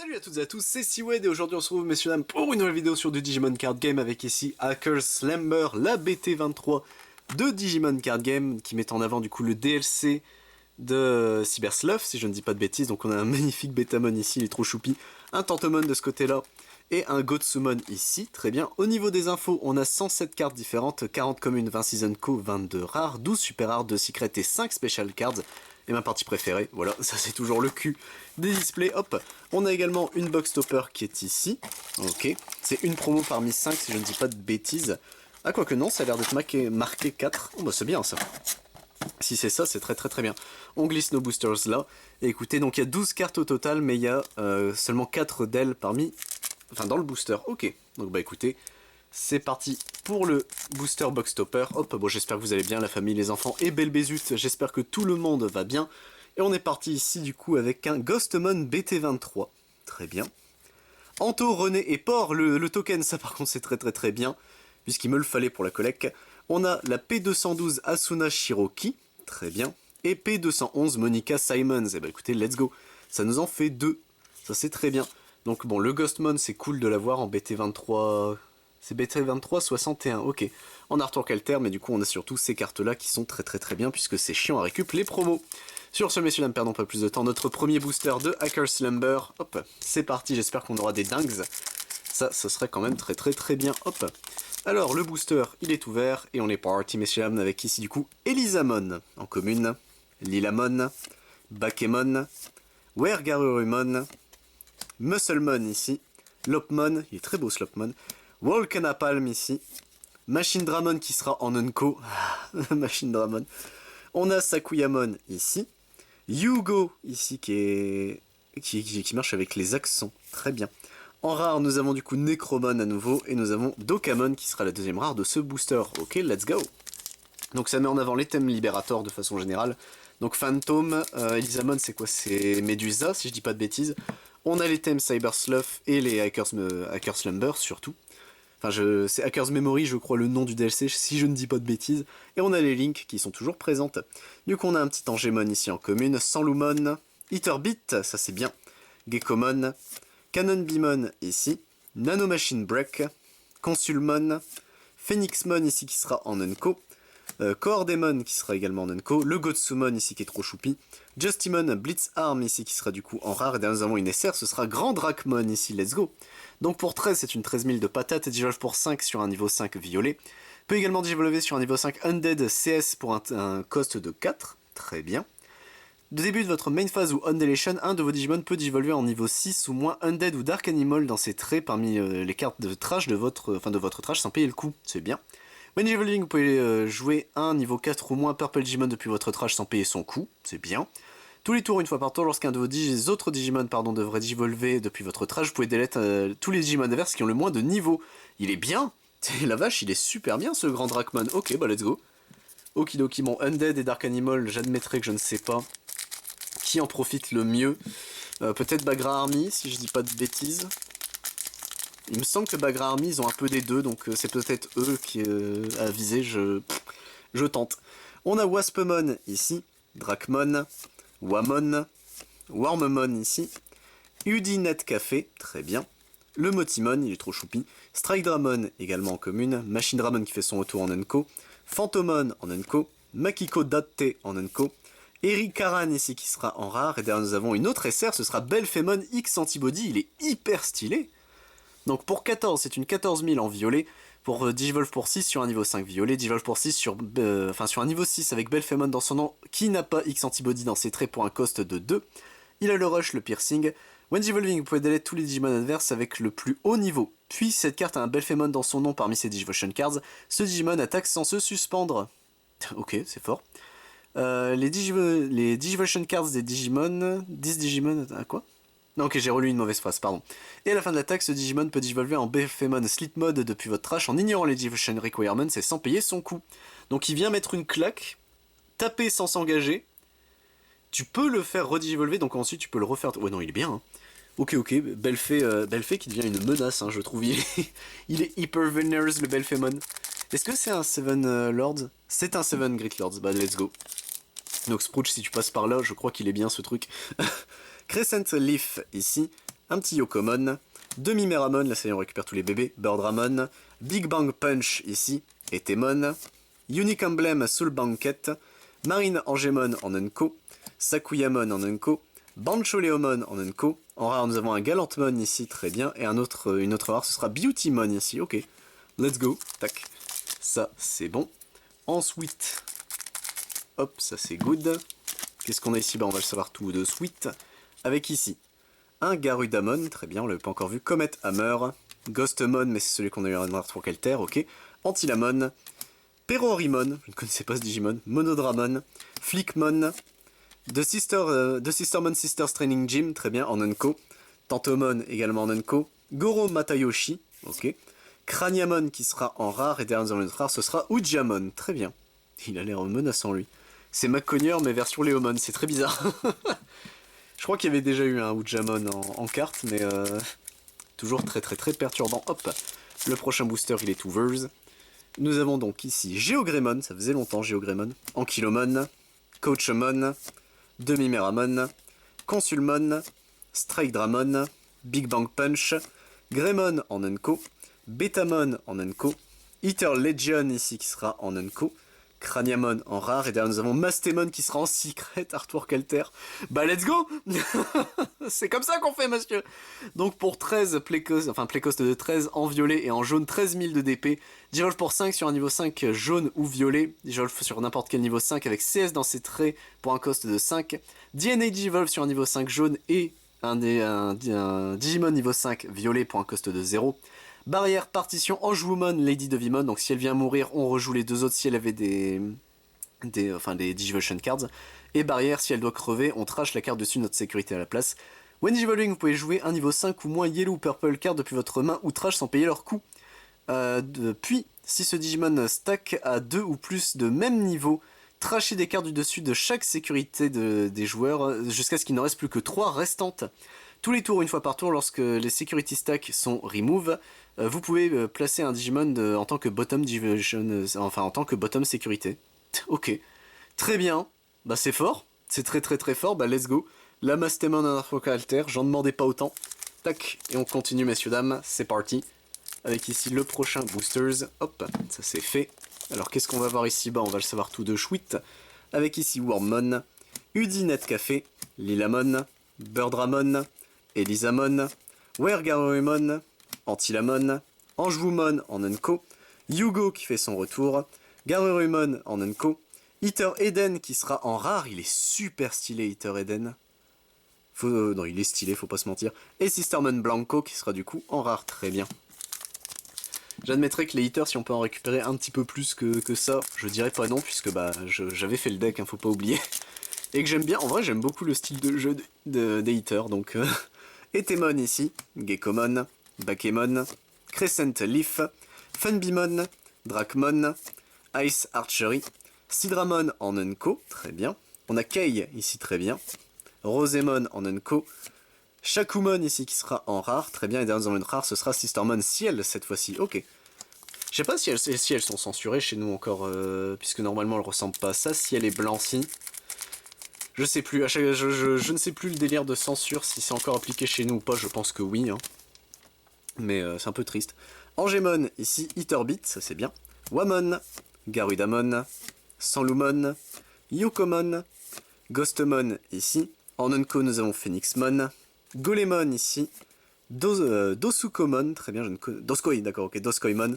Salut à toutes et à tous, c'est Seawed et aujourd'hui on se retrouve messieurs dames pour une nouvelle vidéo sur du Digimon Card Game avec ici Hacker Slumber, la BT23 de Digimon Card Game qui met en avant du coup le DLC de Cyber Slough si je ne dis pas de bêtises. Donc on a un magnifique Betamon ici, il est trop choupi, un Tantomon de ce côté là et un Gotsumon ici, très bien. Au niveau des infos, on a 107 cartes différentes, 40 communes, 20 season co, 22 rares, 12 super rares, 2 secrets et 5 special cards. Et ma partie préférée, voilà, ça c'est toujours le cul des displays. Hop, on a également une box topper qui est ici. Ok, c'est une promo parmi 5 si je ne dis pas de bêtises. Ah quoique non, ça a l'air d'être marqué 4. Oh bah c'est bien ça. Si c'est ça, c'est très bien. On glisse nos boosters là. Et écoutez, donc il y a 12 cartes au total, mais il y a seulement 4 d'elles parmi... Enfin dans le booster, ok. Donc bah écoutez, c'est parti pour le booster box topper. Hop, bon j'espère que vous allez bien la famille, les enfants et belle Bézut, j'espère que tout le monde va bien. Et on est parti ici du coup avec un Ghostmon BT23, très bien. Anto, René et Por, le token ça par contre c'est très bien, puisqu'il me le fallait pour la collecte. On a la P212 Asuna Shiroki, très bien. Et P211 Monica Simons, et bah écoutez let's go, ça nous en fait 2, ça c'est très bien. Donc bon, le Ghostmon c'est cool de l'avoir en BT23... C'est BT23 61, ok. En Artwork Alter, mais du coup on a surtout ces cartes-là qui sont très bien, puisque c'est chiant à récup les promos. Sur ce, messieurs, ne perdons pas plus de temps, notre premier booster de Hacker Slumber. Hop, c'est parti, j'espère qu'on aura des dingues. Ça, ce serait quand même très bien, hop. Alors, le booster, il est ouvert, et on est parti, messieurs, dames, avec ici, du coup, Elisamon en commune, Lilamon, Bakemon, Wergarurumon, Musclemon ici, Lopmon, il est très beau ce Lopmon, Volcanapalm ici, Machine Dramon qui sera en Unco, Machine Dramon, on a Sakuyamon ici, Yugo ici qui marche avec les accents, très bien. En rare nous avons du coup Necromon à nouveau, et nous avons Dokamon qui sera la deuxième rare de ce booster, ok let's go. Donc ça met en avant les thèmes Liberator de façon générale. Donc Phantom, Elisamon c'est quoi? C'est Medusa si je dis pas de bêtises. On a les thèmes Cyber Slough et les Hacker Slumber surtout. Enfin c'est Hackers Memory je crois le nom du DLC si je ne dis pas de bêtises. Et on a les Links qui sont toujours présentes. Du coup on a un petit Angemon ici en commune, Sanlumon, Eaterbit, ça c'est bien, Geckomon, Canonbimon ici, Nanomachine Break, Consulmon, Phoenixmon ici qui sera en Unco, Coordemon qui sera également en Unco, le Gotsumon ici qui est trop choupi, Justimon Blitzarm ici qui sera du coup en rare, et derrière nous avons une SR, ce sera Grand Dracmon ici, let's go. Donc pour 13 c'est une 13 000 de patates, Digivolve pour 5 sur un niveau 5 violet, peut également Digivolver sur un niveau 5 Undead CS pour un cost de 4, très bien. De début de votre main phase ou Undeletion, un de vos Digimon peut digivolver en niveau 6 ou moins Undead ou Dark Animal dans ses traits parmi les cartes de trash de votre trash sans payer le coup, c'est bien. When Digivolving, vous pouvez jouer un niveau 4 ou moins Purple Digimon depuis votre trash sans payer son coût, c'est bien. Tous les tours, une fois par tour, lorsqu'un de vos autres Digimon devrait digivolver depuis votre trash, vous pouvez delete tous les Digimon adverses qui ont le moins de niveau. Il est bien. La vache, il est super bien ce grand Dracmon. Ok, bah let's go. Okidoki, bon, Undead et Dark Animal, j'admettrai que je ne sais pas qui en profite le mieux. Peut-être Bagra Army, si je dis pas de bêtises. Il me semble que Bagra Army, ils ont un peu des deux, donc c'est peut-être eux qui à viser, je tente. On a Waspmon ici, Dracmon, Wamon, Wormmon ici, Udinet Café, très bien. Le Motimon, il est trop choupi. Strike Dramon, également en commune. Machine Dramon qui fait son retour en Unco. Phantomon en Unco. Makiko Datte en Unco. Eric Karan ici qui sera en rare. Et derrière nous avons une autre SR, ce sera Belphemon X Antibody. Il est hyper stylé. Donc pour 14, c'est une 14 000 en violet. Pour Digivolve pour 6 sur un niveau 5 violet. Digivolve pour 6 sur un niveau 6 avec Belphemon dans son nom qui n'a pas X Antibody dans ses traits pour un cost de 2. Il a le rush, le piercing. When Digivolving, vous pouvez delete tous les Digimon adverses avec le plus haut niveau. Puis cette carte a un Belphemon dans son nom parmi ses Digivolution Cards. Ce Digimon attaque sans se suspendre. Ok, c'est fort. Les Digivolution Cards des Digimon... 10 Digimon... à quoi? Non, ok, j'ai relu une mauvaise phrase, pardon. Et à la fin de l'attaque, ce Digimon peut digivolver en Belphemon Slit Mode depuis votre trash en ignorant les Digivolution Requirements et sans payer son coût. Donc il vient mettre une claque, taper sans s'engager. Tu peux le faire redigivolver, donc ensuite tu peux le refaire... Ouais non, il est bien, hein. Ok, Belphé qui devient une menace, hein, je trouve. Il est hyper veneers, le Belphemon. Est-ce que c'est un 7 Lords? C'est un 7 Great Lords, bah let's go. Donc Sprouch, si tu passes par là, je crois qu'il est bien ce truc. Crescent Leaf, ici. un petit Yokomon, Demi-Meramon, là ça y est on récupère tous les bébés, Birdramon, Big Bang Punch ici, Etemon, Unique Emblem Soul Banquet, Marine Angemon en Unco, Sakuyamon en Unco, Bancholeomon en Unco, en rare nous avons un Galantmon ici, très bien, et une autre rare ce sera Beautymon ici, ok, let's go, tac, ça c'est bon. Ensuite, hop, ça c'est good. Qu'est-ce qu'on a ici? Bah on va le savoir tout de suite. Avec ici, un Garudamon, très bien, on l'avait pas encore vu. Comet Hammer, Ghostmon, mais c'est celui qu'on a eu en Artwork Alter, ok. Antilamon, Perorimon, je ne connaissais pas ce Digimon. Monodramon, Flickmon, The Sistermon Sisters Training Gym, très bien, en Unco. Tantomon, également en Unco. Goro Matayoshi, ok. Craniamon qui sera en rare, et derrière notre rare, ce sera Ujamon, très bien. Il a l'air menaçant lui. C'est McConnier mais version Léomon, c'est très bizarre. Je crois qu'il y avait déjà eu un Ujamon en carte, mais toujours très perturbant. Hop, le prochain booster il est Hoovers. Nous avons donc ici Geogreymon, ça faisait longtemps Geogreymon, Ankylomon, Coachmon, Demi-Meramon, Consulmon, Strike-Dramon, Big Bang Punch, Greymon en Unco, Betamon en Unco, Eater Legion ici qui sera en Unco, Craniamon en rare, et derrière nous avons Mastémon qui sera en secret, Artwork Alter. Bah let's go. C'est comme ça qu'on fait monsieur. Donc pour 13 Playcost de 13 en violet et en jaune, 13 000 de DP, Digivolve pour 5 sur un niveau 5 jaune ou violet, Digivolve sur n'importe quel niveau 5 avec CS dans ses traits pour un cost de 5, DNA Digivolve sur un niveau 5 jaune et un Digimon niveau 5 violet pour un cost de 0. Barrière, partition, Anjewomon, Lady Devimon, donc si elle vient mourir, on rejoue les deux autres si elle avait des Digivolution Cards. Et barrière, si elle doit crever, on trash la carte dessus notre sécurité à la place. When Digivolving, vous pouvez jouer un niveau 5 ou moins Yellow ou Purple card depuis votre main ou trash sans payer leur coût. Puis, si ce Digimon stack à 2 ou plus de même niveau, trashez des cartes du dessus de chaque sécurité des joueurs jusqu'à ce qu'il ne reste plus que 3 restantes. Tous les tours, une fois par tour, lorsque les security stacks sont remove, vous pouvez placer un Digimon en tant que bottom division, enfin en tant que bottom sécurité. Ok, très bien, bah c'est fort, c'est très fort, bah let's go. La Mastémon en Artwork Alter, j'en demandais pas autant. Tac, et on continue messieurs dames, c'est parti. Avec ici le prochain Boosters, hop, ça c'est fait. Alors qu'est-ce qu'on va voir ici? Bah on va le savoir tout de suite. Avec ici Wormmon, Udinet Café, Lilamon, Birdramon, Elisamon, Wergarurumon, Antilamon, Anjewomon en Unco, Yugo qui fait son retour, Garurumon en Unco, Eater Eden qui sera en rare, il est super stylé Eater Eden. Non, il est stylé, faut pas se mentir. Et Sistermon Blanco qui sera du coup en rare, très bien. J'admettrai que les Eaters, si on peut en récupérer un petit peu plus que ça, je dirais pas non, puisque bah j'avais fait le deck, hein, faut pas oublier. Et que j'aime bien, en vrai j'aime beaucoup le style de jeu des Eaters, donc... Etemon ici, Gekomon, Bakemon, Crescent Leaf, Funbimon, Dracmon, Ice Archery, Sidramon en Unco, très bien. On a Kei ici, très bien. Rosemon en Unco, Shakumon ici qui sera en rare, très bien. Et derrière dans une rare, ce sera Sistermon Ciel cette fois-ci, ok. Je sais pas si elles sont censurées chez nous encore, puisque normalement elles ressemblent pas à ça. Si elle est blanc-ci. Je sais plus, je ne sais plus le délire de censure, si c'est encore appliqué chez nous ou pas, je pense que oui. Hein. Mais c'est un peu triste. Angemon, ici, Eaterbit, ça c'est bien. Wamon, Garudamon, Sanlumon, Yokomon, Ghostmon, ici. En Unco, nous avons Phoenixmon, Golemon, ici. Dosukomon, très bien, je ne connais... Doskoi, d'accord, ok, Doskoimon.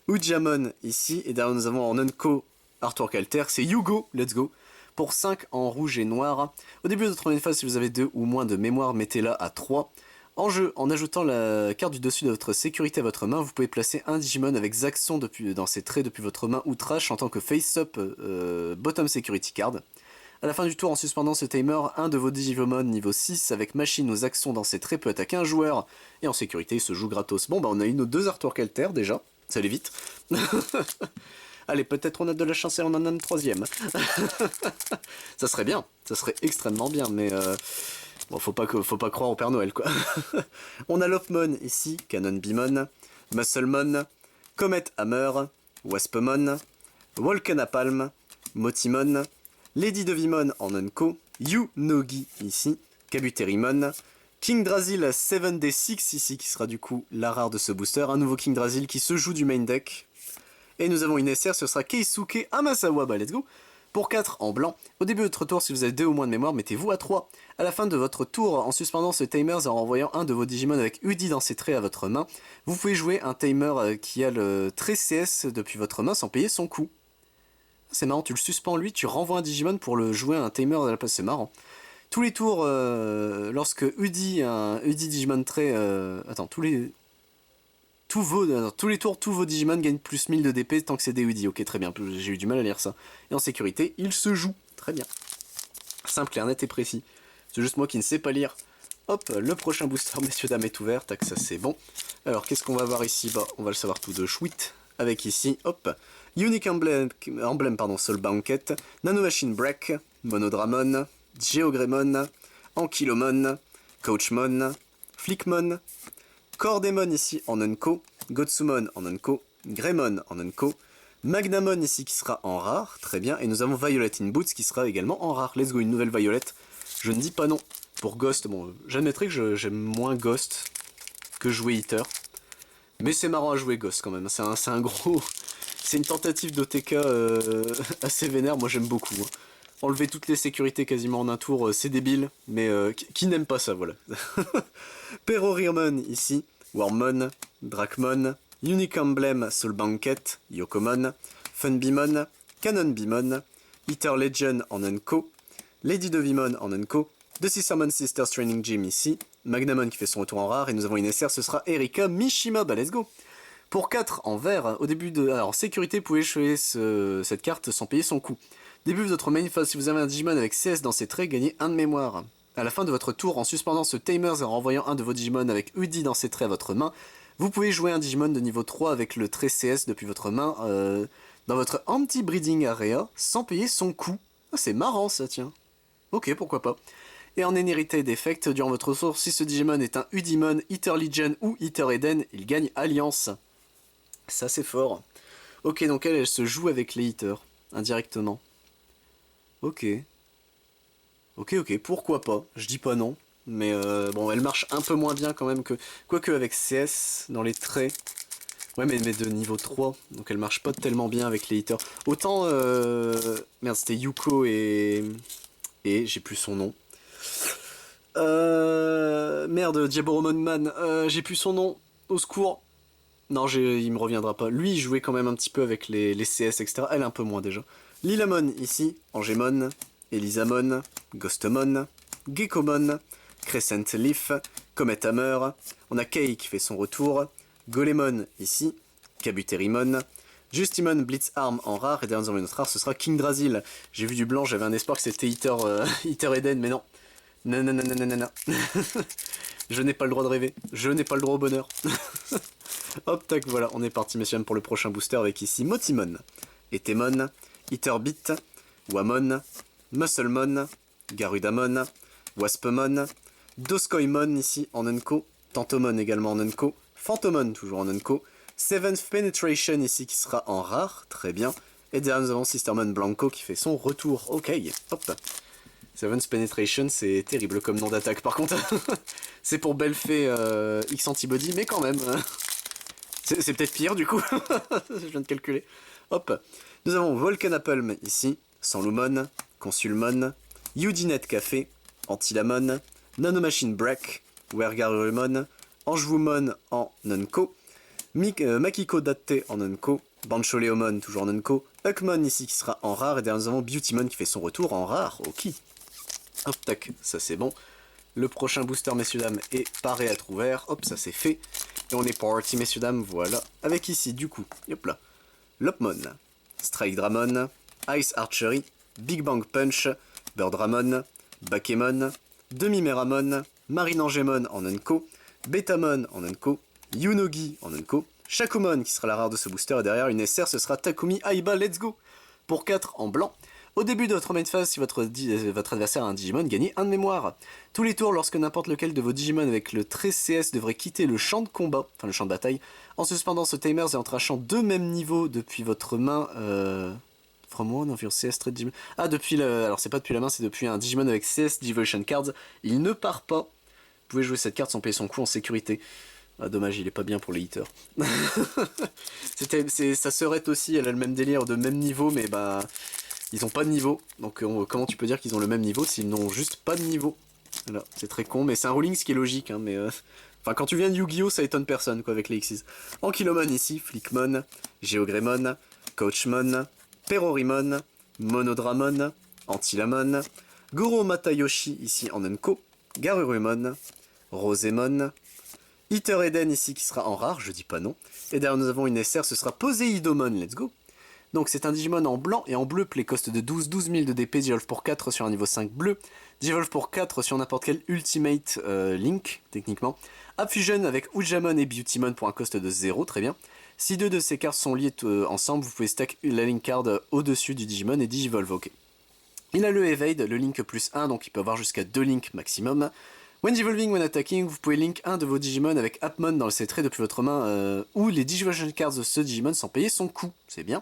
Ujamon, ici. Et derrière, nous avons en Unco, Artwork Alter, c'est Yugo, let's go. Pour 5 en rouge et noir. Au début de votre première phase, si vous avez 2 ou moins de mémoire, mettez-la à 3. En jeu, en ajoutant la carte du dessus de votre sécurité à votre main, vous pouvez placer un Digimon avec Zaxxon dans ses traits depuis votre main ou trash en tant que face-up bottom security card. À la fin du tour, en suspendant ce timer, un de vos Digimon niveau 6 avec machine aux Zaxxon dans ses traits peut attaquer un joueur. Et en sécurité, il se joue gratos. Bon, bah on a eu nos 2 Artwork Alter déjà. Ça allait vite. Allez, peut-être on a de la chance et on en a une 3ème. Ça serait bien, ça serait extrêmement bien, mais bon, faut pas croire au Père Noël, quoi. On a Lopmon ici, Canon Bimon, Musclemon, Comet Hammer, Waspmon, Volcanapalm, Motimon, Lady Devimon en Unco, Yunogi ici, Kabuterimon, Kingdrasil 7D6 ici, qui sera du coup la rare de ce booster. Un nouveau Kingdrasil qui se joue du main deck. Et nous avons une SR, ce sera Keisuke Amasawa, bah let's go. Pour 4 en blanc, au début de votre tour, si vous avez 2 ou moins de mémoire, mettez-vous à 3. À la fin de votre tour, en suspendant ce timer et en renvoyant un de vos Digimon avec Udi dans ses traits à votre main, vous pouvez jouer un timer qui a le trait CS depuis votre main sans payer son coût. C'est marrant, tu le suspends lui, tu renvoies un Digimon pour le jouer un timer à la place, c'est marrant. Tous les tours, lorsque un Udi Digimon trait... attends, tous les tours, tous vos Digimon gagnent plus 1000 de DP tant que c'est des Udi. Ok, très bien, j'ai eu du mal à lire ça. Et en sécurité, il se joue. Très bien. Simple, clair, net et précis. C'est juste moi qui ne sais pas lire. Hop, le prochain booster, messieurs, dames, est ouvert. Tac, ça c'est bon. Alors, qu'est-ce qu'on va voir ici? Bah, on va le savoir tout de suite. Avec ici, hop, Unique Emblem, Soul Banquet, Nanomachine Break, Monodramon, Geogreymon, Ankylomon, Coachmon, Flickmon, Cordemon ici en Unco, Gotsumon en Unco, Greymon en Unco, Magnamon ici qui sera en rare, très bien, et nous avons Violet in Boots qui sera également en rare. Let's go, une nouvelle Violet. Je ne dis pas non. Pour Ghost, bon, j'admettrai que j'aime moins Ghost que jouer Hitter. Mais c'est marrant à jouer Ghost quand même, c'est un gros... C'est une tentative d'OTK assez vénère, moi j'aime beaucoup. Hein. Enlever toutes les sécurités quasiment en un tour, c'est débile, mais qui n'aime pas ça, voilà. Peroriumon ici, Wormmon, Dracmon, Unique Emblem Soul Banquet, Yokomon, Funbimon, Canonbimon, Hitter Legend en Unco, Lady Devimon en Unco, The Sistermon Sisters Training Gym ici, Magnamon qui fait son retour en rare, et nous avons une SR, ce sera Erika Mishima, bah let's go. Pour 4 en vert, au début de... Alors, en sécurité, vous pouvez choisir cette carte sans payer son coût. Début de votre main phase, si vous avez un Digimon avec CS dans ses traits, gagnez 1 de mémoire. À la fin de votre tour, en suspendant ce timer et en renvoyant un de vos Digimon avec Udi dans ses traits à votre main, vous pouvez jouer un Digimon de niveau 3 avec le trait CS depuis votre main dans votre anti-breeding area sans payer son coût. Ah, c'est marrant ça, tiens. Ok, pourquoi pas. Et en Inherited Effect, durant votre tour, si ce Digimon est un Udimon, Hitter Legion ou Hitter Eden, il gagne Alliance. Ça c'est fort. Ok, donc elle se joue avec les hitters, indirectement. Ok. Ok, pourquoi pas. Je dis pas non. Mais bon, elle marche un peu moins bien quand même que... Quoique avec CS, dans les traits... Ouais, mais de niveau 3, donc elle marche pas tellement bien avec les hitters. Autant... Merde, c'était Yuko et j'ai plus son nom. Merde, Diaboromon Man, j'ai plus son nom. Au secours. Non, il me reviendra pas. Lui, il jouait quand même un petit peu avec les CS, etc. Elle, un peu moins déjà. Lilamon, ici. Angemon. Elisamon. Ghostemon. Gekomon. Crescent Leaf. Comet Hammer. On a Kei qui fait son retour. Golemon, ici. Kabuterimon. Justimon Blitzarm en rare. Et derrière notre rare, ce sera Kingdrasil. J'ai vu du blanc, j'avais un espoir que c'était Hitter Eden, mais non. Non. Je n'ai pas le droit de rêver. Je n'ai pas le droit au bonheur. Hop, tac, voilà, on est parti, messieurs, pour le prochain booster avec ici Motimon, Etemon, Hitterbit, Wamon, Musclemon, Garudamon, Waspemon, Doskoimon ici en Unco, Tantomon également en Unco, Phantomon toujours en Unco, Seventh Penetration ici qui sera en rare, très bien, et derrière nous avons Sistermon Blanco qui fait son retour, ok, hop. Seventh Penetration, c'est terrible comme nom d'attaque par contre. C'est pour Belfait X Antibody, mais quand même. C'est peut-être pire du coup. Je viens de calculer. Hop. Nous avons Volcanapalm ici, Sanlumon, Consulmon, Udinet Café, Antilamon, Nanomachine Break, Wergarurumon, Angewumon en Nunco, Makiko Datte en Nunco, Bancholeomon toujours en Nunco, Huckmon ici qui sera en rare, et derrière nous avons Beautymon qui fait son retour en rare. Ok. Hop, tac, ça c'est bon. Le prochain booster, messieurs dames, est paré à être ouvert. Hop, ça c'est fait. Et on est parti, messieurs dames, voilà. Avec ici, du coup, hop là, Lopmon, Strike Dramon, Ice Archery, Big Bang Punch, Birdramon, Bakemon, Demi-Meramon, Marine Angemon en Unco, Betamon en Unco, Yunogi en Unco, Shakumon qui sera la rare de ce booster, et derrière une SR, ce sera Takumi Aiba, let's go. Pour 4 en blanc. Au début de votre main phase, si votre adversaire a un Digimon, gagnez 1 de mémoire. Tous les tours, lorsque n'importe lequel de vos Digimon avec le trait CS devrait quitter le champ de combat, enfin le champ de bataille, en suspendant ce timer et en trachant 2 mêmes niveaux depuis votre main... From one of your CS trait Digimon... Ah, depuis le... Alors c'est pas depuis la main, c'est depuis un Digimon avec CS Devotion Cards. Il ne part pas. pouvez jouer cette carte sans payer son coût en sécurité. Ah, dommage, il est pas bien pour les hitters. Ça serait aussi, elle a le même délire de même niveau, mais bah... Ils ont pas de niveau, donc comment tu peux dire qu'ils ont le même niveau s'ils n'ont juste pas de niveau? Voilà, c'est très con, mais c'est un ruling, ce qui est logique, hein, mais... Enfin, quand tu viens de Yu-Gi-Oh, ça étonne personne, quoi, avec les Xyz. Ankylomon ici, Flickmon, Geogreymon, Coachmon, Perorimon, Monodramon, Antilamon, Goro Matayoshi ici en Unko, Garurumon, Rosémon, Hitter Eden ici qui sera en rare, je dis pas non. Et derrière nous avons une SR, ce sera Poséidomon, let's go. Donc c'est un Digimon en blanc et en bleu, play cost de 12 000 de DP, Digivolve pour 4 sur un niveau 5 bleu, Digivolve pour 4 sur n'importe quel Ultimate Link, techniquement. Upfusion avec Ujamon et Beautymon pour un cost de 0, très bien. Si deux de ces cartes sont liées ensemble, vous pouvez stack la Link card au-dessus du Digimon et Digivolve, ok. Il a le Evade, le Link plus 1, donc il peut avoir jusqu'à 2 Links maximum. When Digivolving, when attacking, vous pouvez link un de vos Digimon avec Appmon dans le trait depuis votre main, ou les Digivolution cards de ce Digimon sans payer son coût, c'est bien.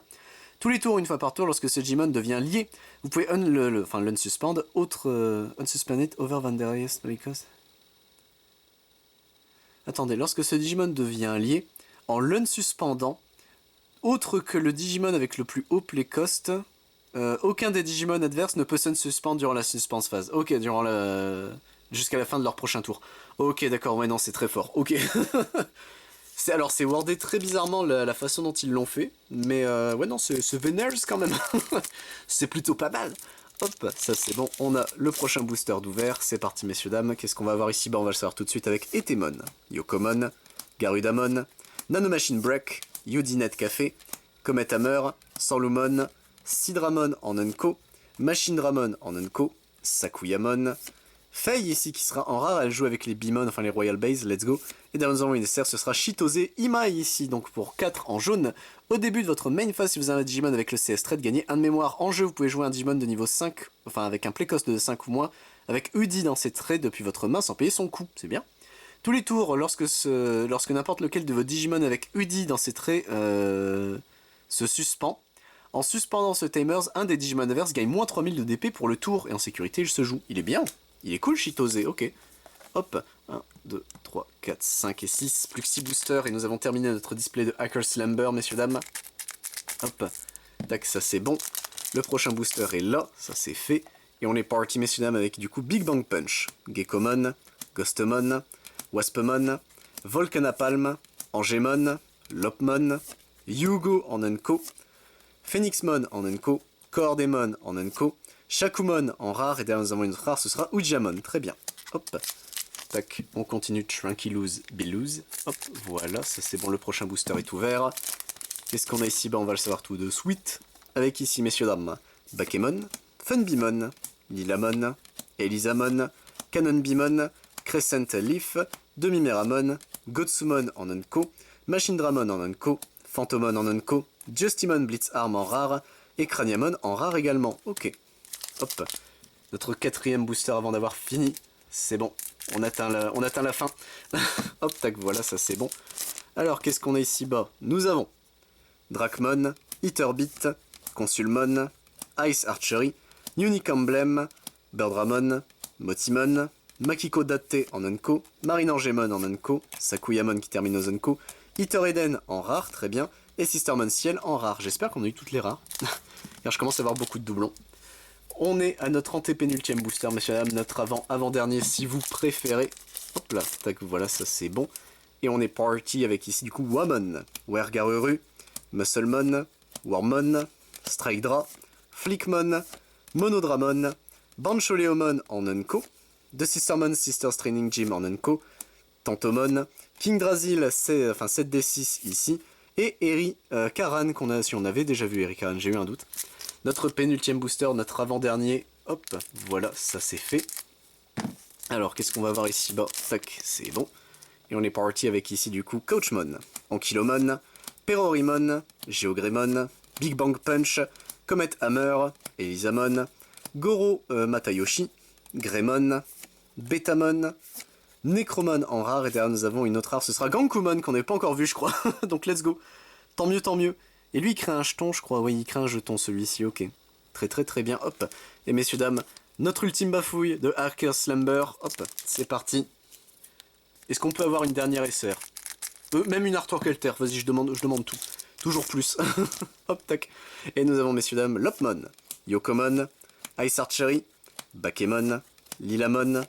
Tous les tours, une fois par tour, lorsque ce Digimon devient lié, vous pouvez l'unsuspend, unsuspend it over Vandarius because... Attendez, lorsque ce Digimon devient lié, en l'unsuspendant, autre que le Digimon avec le plus haut play cost, aucun des Digimon adverses ne peut s'unsuspend durant la suspense phase. Ok, jusqu'à la fin de leur prochain tour. Ok, d'accord, ouais, non, c'est très fort. Ok. Alors c'est wordé très bizarrement la façon dont ils l'ont fait, mais ouais non c'est vénère quand même, c'est plutôt pas mal. Hop, ça c'est bon, on a le prochain booster d'ouvert, c'est parti messieurs dames, qu'est-ce qu'on va avoir ici? Bah on va le savoir tout de suite avec Etemon, Yokomon, Garudamon, Nanomachine Break, Yudinet Café, Comet Hammer, Sanlumon, Sidramon en Unco, Machine Dramon en Unco, Sakuyamon, Faye ici qui sera en rare, elle joue avec les Bimon, enfin les Royal Base, let's go. Et derrière nous avons une SR, ce sera Shitose Imai ici, donc pour 4 en jaune. Au début de votre main phase, si vous avez un Digimon avec le CS Trade, gagnez 1 de mémoire. En jeu, vous pouvez jouer un Digimon de niveau 5, enfin avec un playcost de 5 ou moins, avec Udi dans ses traits depuis votre main sans payer son coût, c'est bien. Tous les tours, lorsque n'importe lequel de vos Digimon avec Udi dans ses traits se suspend, en suspendant ce Tamers, un des Digimon adverses gagne moins 3000 de DP pour le tour, et en sécurité il se joue. Il est bien. Il est cool, Shitose, ok. Hop, 1, 2, 3, 4, 5 et 6. Plus que 6 boosters et nous avons terminé notre display de Hacker Slumber, messieurs, dames. Hop, tac, ça c'est bon. Le prochain booster est là, ça c'est fait. Et on est parti, messieurs, dames, avec du coup Big Bang Punch, Gekomon, Ghostemon, Waspemon, Volcanapalm, Angemon, Lopmon, Yugo en Unco, Phoenixmon en Unco, Coordemon en Unco, Shakumon en rare, et derrière nous avons une autre rare, ce sera Ujamon, très bien. Hop, tac, on continue Tranquilous Billouz. Hop, voilà, ça c'est bon, le prochain booster est ouvert. Qu'est-ce qu'on a ici? Bah on va le savoir tout de suite. Avec ici, messieurs, dames, Bakemon, Funbimon, Lilamon, Elisamon, Canonbimon, Crescent Leaf, Demimeramon, Gotsumon en Unco, Machine Dramon en Unco, Phantomon en Unco, Justimon Blitzarm en rare, et Craniamon en rare également. Ok. Hop, notre 4ème booster avant d'avoir fini. C'est bon, on atteint la fin. Hop, tac, voilà, ça c'est bon. Alors, qu'est-ce qu'on a ici bas? Nous avons Dracmon, Hitterbit, Consulmon, Ice Archery, Unique Emblem, Birdramon, Motimon, Makiko Date en Unco, Marine Angemon en Unco, Sakuyamon qui termine aux Unco, Hitter Eden en rare, très bien, et Sistermon Ciel en rare. J'espère qu'on a eu toutes les rares, car je commence à avoir beaucoup de doublons. On est à notre antépénultième booster, messieurs dames, notre avant-dernier si vous préférez. Hop là, tac, voilà, ça c'est bon. Et on est parti avec ici du coup Wamon, Wergaruru, Musclemon, Wormmon, Strikedra, Flickmon, Monodramon, Bancholeomon en Unco, The Sistermon Sisters Training Gym en Unco, Tantomon, Kingdrasil, 7D6 ici, et Eri Karan, si on avait déjà vu Eri Karan, j'ai eu un doute. Notre pénultième booster, notre avant-dernier, hop, voilà, ça c'est fait. Alors, qu'est-ce qu'on va voir ici? Bah, tac, c'est bon. Et on est parti avec ici du coup Coachmon, Ankylomon, Perorimon, Geogreymon, Big Bang Punch, Comet Hammer, Elisamon, Goro Matayoshi, Greymon, Betamon, Necromon en rare, et derrière nous avons une autre rare, ce sera Gankumon qu'on n'avait pas encore vu je crois, donc let's go. Tant mieux, tant mieux. Et lui il crée un jeton je crois, oui il crée un jeton celui-ci, ok. Très très très bien, hop. Et messieurs dames, notre ultime bafouille de Hacker Slumber, hop, c'est parti. Est-ce qu'on peut avoir une dernière SR? Même une Arthur Kelter, vas-y, je demande tout. Toujours plus. Hop, tac. Et nous avons, messieurs, dames, Lopmon, Yokomon, Ice Archery, Bakemon, Lilamon,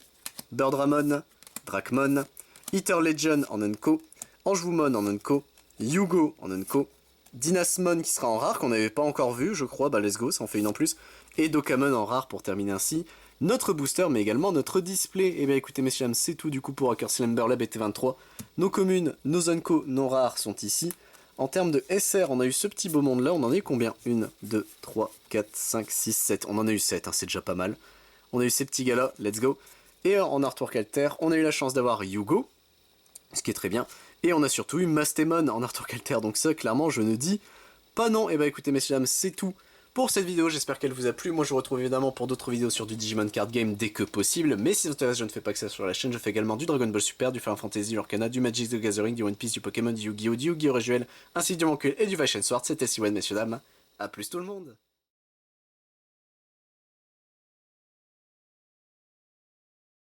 Birdramon, Drakmon, Ether Legion en Unco, Anjouemon en Unco, Yugo en Unco, Dynasmon qui sera en rare, qu'on n'avait pas encore vu, je crois, bah let's go, ça en fait une en plus, et Dokamon en rare pour terminer ainsi notre booster, mais également notre display. Et bien écoutez, messieurs, dames, c'est tout du coup pour Hacker Slumber Lab BT23. Nos communes, nos Unco, nos rares sont ici. En termes de SR, on a eu ce petit beau monde là, on en a eu combien? 1, 2, 3, 4, 5, 6, 7, on en a eu 7, hein, c'est déjà pas mal. On a eu ces petits gars là, let's go. Et en Arthur Calter, on a eu la chance d'avoir Yugo, ce qui est très bien. Et on a surtout eu Mastemon en Arthur Calter, donc ça clairement je ne dis pas non. Et bah écoutez, messieurs, dames, c'est tout pour cette vidéo, j'espère qu'elle vous a plu. Moi je vous retrouve évidemment pour d'autres vidéos sur du Digimon Card Game dès que possible, mais si ça vous intéresse, je ne fais pas que ça sur la chaîne, je fais également du Dragon Ball Super, du Final Fantasy, du Arcana, du Magic the Gathering, du One Piece, du Pokémon, du Yu-Gi-Oh, du Yu-Gi-Oh Rituel, ainsi que du Moncul et du Fashion Sword. C'était Siwan, messieurs, dames, à plus tout le monde.